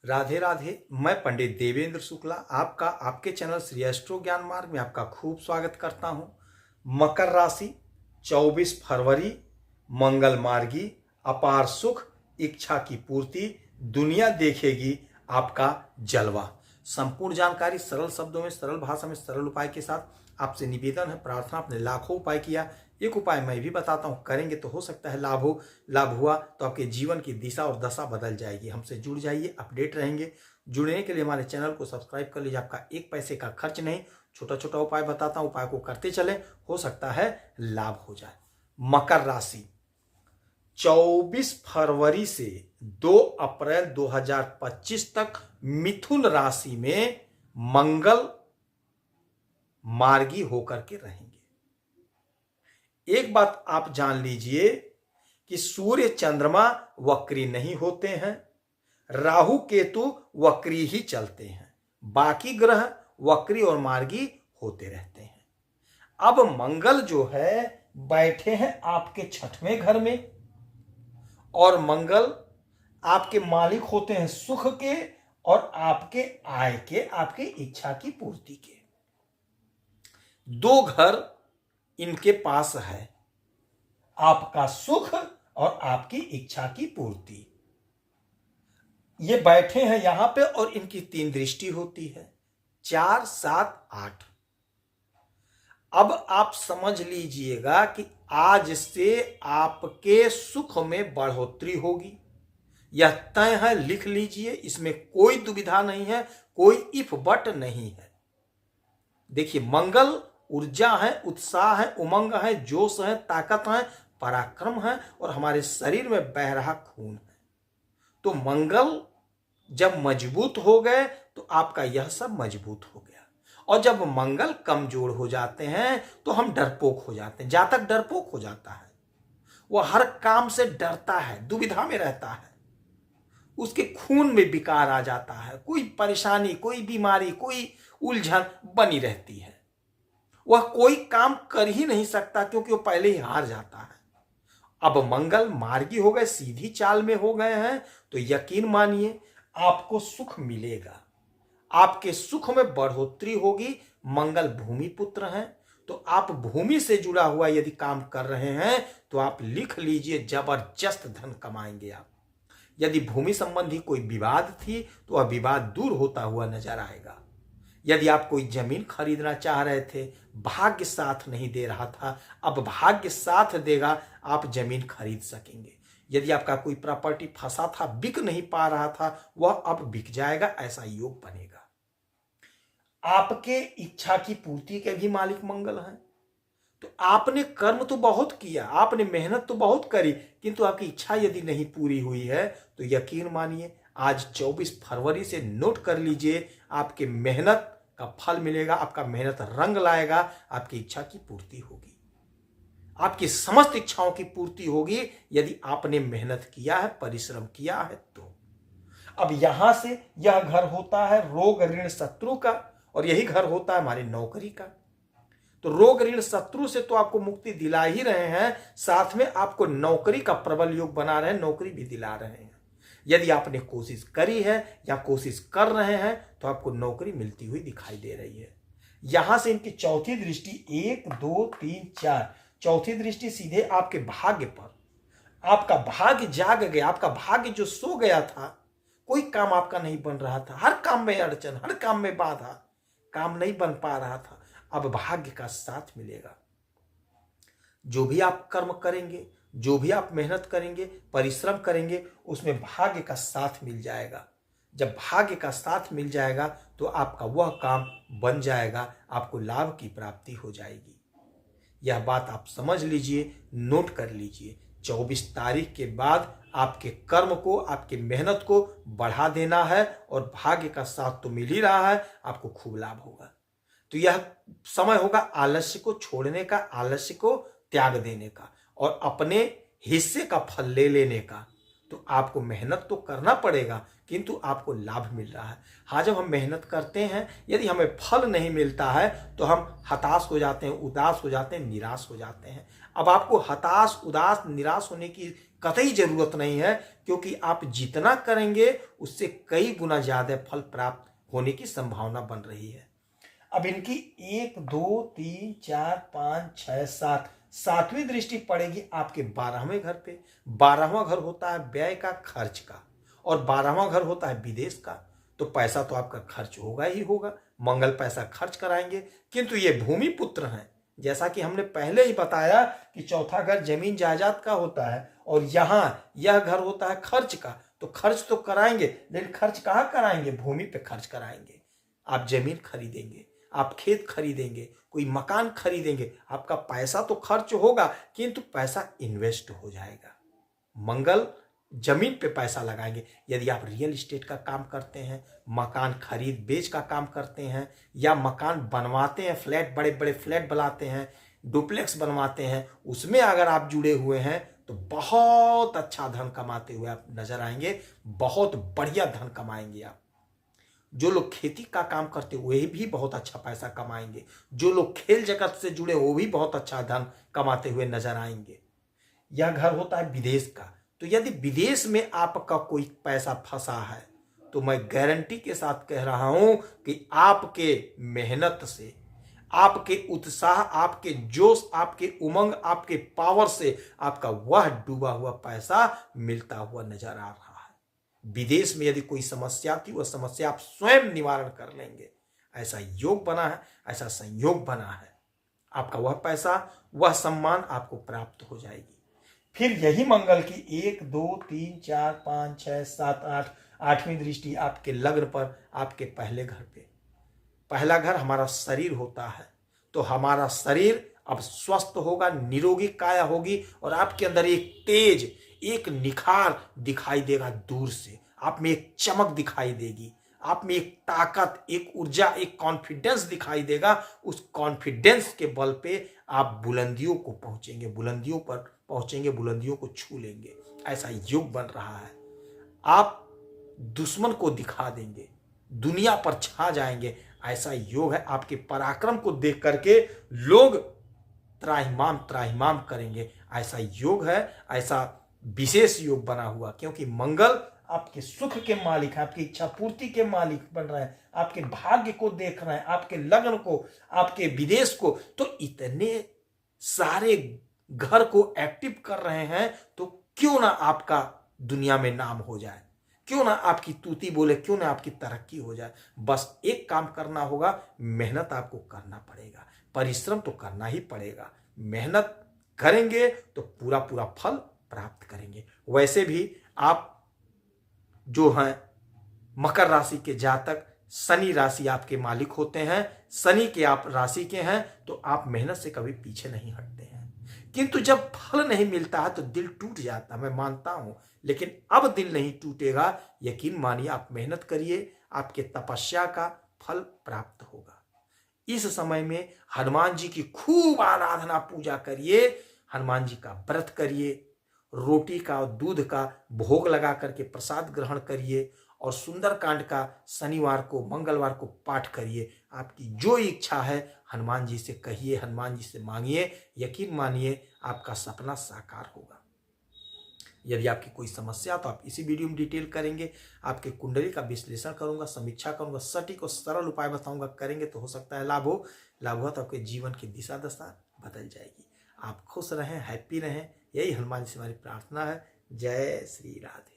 राधे राधे। मैं पंडित देवेंद्र शुक्ला आपका आपके चैनल श्री एस्ट्रो ज्ञान मार्ग में आपका खूब स्वागत करता हूं। मकर राशि 24 फरवरी, मंगल मार्गी, अपार सुख, इच्छा की पूर्ति, दुनिया देखेगी आपका जलवा। संपूर्ण जानकारी सरल शब्दों में, सरल भाषा में, सरल उपाय के साथ आपसे निवेदन है, प्रार्थना। आपने लाखों उपाय किया, एक उपाय मैं भी बताता हूं, करेंगे तो हो सकता है लाभ हो। लाभ हुआ तो आपके जीवन की दिशा और दशा बदल जाएगी। हमसे जुड़ जाइए, अपडेट रहेंगे। जुड़ने के लिए हमारे चैनल को सब्सक्राइब कर लीजिए। आपका एक पैसे का खर्च नहीं, छोटा छोटा उपाय बताता हूं, उपाय को करते चले, हो सकता है लाभ हो जाए। मकर राशि 24 फरवरी से 2 अप्रैल 2025 तक मिथुन राशि में मंगल मार्गी होकर के रहेंगे। एक बात आप जान लीजिए कि सूर्य चंद्रमा वक्री नहीं होते हैं, राहु केतु वक्री ही चलते हैं, बाकी ग्रह वक्री और मार्गी होते रहते हैं। अब मंगल जो है बैठे हैं आपके 6वें घर में, और मंगल आपके मालिक होते हैं सुख के और आपके आय के, आपकी इच्छा की पूर्ति के। 2 घर इनके पास है, आपका सुख और आपकी इच्छा की पूर्ति। ये बैठे हैं यहां पे और इनकी 3 दृष्टि होती है, 4, 7, 8। अब आप समझ लीजिएगा कि आज से आपके सुख में बढ़ोतरी होगी, यह तय है, लिख लीजिए, इसमें कोई दुविधा नहीं है, कोई इफ बट नहीं है। देखिए, मंगल ऊर्जा है, उत्साह है, उमंग है, जोश है, ताकत है, पराक्रम है और हमारे शरीर में बह रहा खून है। तो मंगल जब मजबूत हो गए तो आपका यह सब मजबूत हो गया। और जब मंगल कमजोर हो जाते हैं तो हम डरपोक हो जाते हैं। जातक डरपोक हो जाता है, वह हर काम से डरता है, दुविधा में रहता है, उसके खून में विकार आ जाता है, कोई परेशानी, कोई बीमारी, कोई उलझन बनी रहती है। वह कोई काम कर ही नहीं सकता क्योंकि वो पहले ही हार जाता है। अब मंगल मार्गी हो गए, सीधी चाल में हो गए हैं, तो यकीन मानिए आपको सुख मिलेगा, आपके सुख में बढ़ोतरी होगी। मंगल भूमि पुत्र हैं, तो आप भूमि से जुड़ा हुआ यदि काम कर रहे हैं तो आप लिख लीजिए, जबरदस्त धन कमाएंगे आप। यदि भूमि संबंधी कोई विवाद थी तो वह विवाद दूर होता हुआ नजर आएगा। यदि आप कोई जमीन खरीदना चाह रहे थे, भाग्य साथ नहीं दे रहा था, अब भाग्य साथ देगा, आप जमीन खरीद सकेंगे। यदि आपका कोई प्रॉपर्टी फंसा था, बिक नहीं पा रहा था, वह अब बिक जाएगा, ऐसा योग बनेगा। आपके इच्छा की पूर्ति के भी मालिक मंगल हैं। तो आपने कर्म तो बहुत किया, आपने मेहनत तो बहुत करी, किंतु आपकी इच्छा यदि नहीं पूरी हुई है तो यकीन मानिए आज 24 फरवरी से नोट कर लीजिए, आपके मेहनत का फल मिलेगा, आपका मेहनत रंग लाएगा, आपकी इच्छा की पूर्ति होगी, आपकी समस्त इच्छाओं की पूर्ति होगी यदि आपने मेहनत किया है, परिश्रम किया है तो। अब यहां से यह घर होता है रोग ऋण शत्रु का, और यही घर होता है हमारी नौकरी का। तो रोग ऋण शत्रु से तो आपको मुक्ति दिला ही रहे हैं, साथ में आपको नौकरी का प्रबल योग बना रहे हैं, नौकरी भी दिला रहे हैं। यदि आपने कोशिश करी है या कोशिश कर रहे हैं तो आपको नौकरी मिलती हुई दिखाई दे रही है। यहां से इनकी 4थी दृष्टि, 1, 2, 3, 4, 4थी दृष्टि सीधे आपके भाग्य पर। आपका भाग्य जाग गया, आपका भाग्य जो सो गया था, कोई काम आपका नहीं बन रहा था, हर काम में अड़चन, हर काम में बाधा, काम नहीं बन पा रहा था, अब भाग्य का साथ मिलेगा। जो भी आप कर्म करेंगे, जो भी आप मेहनत करेंगे, परिश्रम करेंगे, उसमें भाग्य का साथ मिल जाएगा। जब भाग्य का साथ मिल जाएगा तो आपका वह काम बन जाएगा, आपको लाभ की प्राप्ति हो जाएगी। यह बात आप समझ लीजिए, नोट कर लीजिए। 24 तारीख के बाद आपके कर्म को, आपकी मेहनत को बढ़ा देना है, और भाग्य का साथ तो मिल ही रहा है, आपको खूब लाभ होगा। तो यह समय होगा आलस्य को छोड़ने का, आलस्य को त्याग देने का और अपने हिस्से का फल ले लेने का। तो आपको मेहनत तो करना पड़ेगा, किंतु आपको लाभ मिल रहा है। हाँ, जब हम मेहनत करते हैं, यदि हमें फल नहीं मिलता है तो हम हताश हो जाते हैं, उदास हो जाते हैं, निराश हो जाते हैं। अब आपको हताश, उदास, निराश होने की कतई जरूरत नहीं है, क्योंकि आप जितना करेंगे उससे कई गुना ज्यादा फल प्राप्त होने की संभावना बन रही है। अब इनकी 1 2 3 4 5 6 7 सातवीं दृष्टि पड़ेगी आपके 12वें घर पे। 12वां घर होता है व्यय का, खर्च का, और 12वां घर होता है विदेश का। तो पैसा तो आपका खर्च होगा ही होगा, मंगल पैसा खर्च कराएंगे। किंतु ये भूमि पुत्र हैं, जैसा कि हमने पहले ही बताया कि चौथा घर जमीन जायदाद का होता है, और यहां यह घर होता है खर्च का। तो खर्च तो कराएंगे, लेकिन खर्च कहाँ कराएंगे? भूमि पे खर्च कराएंगे। आप जमीन खरीदेंगे, आप खेत खरीदेंगे, कोई मकान खरीदेंगे, आपका पैसा तो खर्च होगा, किंतु पैसा इन्वेस्ट हो जाएगा। मंगल जमीन पे पैसा लगाएंगे। यदि आप रियल एस्टेट का काम करते हैं, मकान खरीद बेच का काम करते हैं, या मकान बनवाते हैं, फ्लैट, बड़े बड़े फ्लैट बनाते हैं, डुप्लेक्स बनवाते हैं, उसमें अगर आप जुड़े हुए हैं तो बहुत अच्छा धन कमाते हुए आप नजर आएंगे, बहुत बढ़िया धन कमाएंगे आप। जो लोग खेती का काम करते हैं वे भी बहुत अच्छा पैसा कमाएंगे। जो लोग खेल जगत से जुड़े वो भी बहुत अच्छा धन कमाते हुए नजर आएंगे। यह घर होता है विदेश का। तो यदि विदेश में आपका कोई पैसा फंसा है तो मैं गारंटी के साथ कह रहा हूं कि आपके मेहनत से, आपके उत्साह, आपके जोश, आपके उमंग, आपके पावर से आपका वह डूबा हुआ पैसा मिलता हुआ नजर आ रहा है। विदेश में यदि कोई समस्या थी, वह समस्या आप स्वयं निवारण कर लेंगे। ऐसा योग बना है, ऐसा संयोग बना है। आपका वह पैसा, वह सम्मान आपको प्राप्त हो जाएगी। फिर यही मंगल की 1 2 3 4 5 6 7 8 8वीं दृष्टि आपके लग्न पर, आपके पहले घर पे। पहला घर हमारा शरीर होता है, तो हमारा शरीर अब स्वस्थ होगा, निरोगी काया होगी, और आपके अंदर एक तेज, एक निखार दिखाई देगा दूर से। आप में एक चमक दिखाई देगी, आप में एक ताकत, एक ऊर्जा, एक कॉन्फिडेंस दिखाई देगा। उस कॉन्फिडेंस के बल पे आप बुलंदियों को पहुंचेंगे, बुलंदियों पर पहुंचेंगे, बुलंदियों को छू लेंगे। ऐसा योग बन रहा है। आप दुश्मन को दिखा देंगे, दुनिया पर छा जाएंगे। ऐसा योग है। आपके पराक्रम को देख करके लोग त्राहिमाम त्राहिमाम करेंगे। ऐसा योग है, ऐसा विशेष योग बना हुआ, क्योंकि मंगल आपके सुख के मालिक है, आपकी इच्छा पूर्ति के मालिक बन रहे हैं, आपके भाग्य को देख रहे हैं, आपके लग्न को, आपके विदेश को। तो इतने सारे घर को एक्टिव कर रहे हैं, तो क्यों ना आपका दुनिया में नाम हो जाए, क्यों ना आपकी तूती बोले, क्यों ना आपकी तरक्की हो जाए। बस एक काम करना होगा, मेहनत आपको करना पड़ेगा, परिश्रम तो करना ही पड़ेगा। मेहनत करेंगे तो पूरा पूरा फल प्राप्त करेंगे। वैसे भी आप जो हैं मकर राशि के जातक, शनि राशि आपके मालिक होते हैं, शनि के आप राशि के हैं, तो आप मेहनत से कभी पीछे नहीं हटते हैं। किंतु जब फल नहीं मिलता है तो दिल टूट जाता है, मैं मानता हूं, लेकिन अब दिल नहीं टूटेगा। यकीन मानिए, आप मेहनत करिए, आपके तपस्या का फल प्राप्त होगा। इस समय में हनुमान जी की खूब आराधना पूजा करिए, हनुमान जी का व्रत करिए, रोटी का और दूध का भोग लगा करके प्रसाद ग्रहण करिए, और सुंदरकांड का शनिवार को, मंगलवार को पाठ करिए। आपकी जो इच्छा है हनुमान जी से कहिए, हनुमान जी से मांगिए। यकीन मानिए, आपका सपना साकार होगा। यदि आपकी कोई समस्या तो आप इसी वीडियो में डिटेल करेंगे, आपके कुंडली का विश्लेषण करूंगा, समीक्षा करूंगा, सटीक और सरल उपाय बताऊंगा। करेंगे तो हो सकता है लाभ हो, लाभ हुआ तो आपके जीवन की दिशा दशा बदल जाएगी। आप खुश रहें, हैप्पी रहें, यही हनुमान जी से हमारी प्रार्थना है। जय श्री राधे।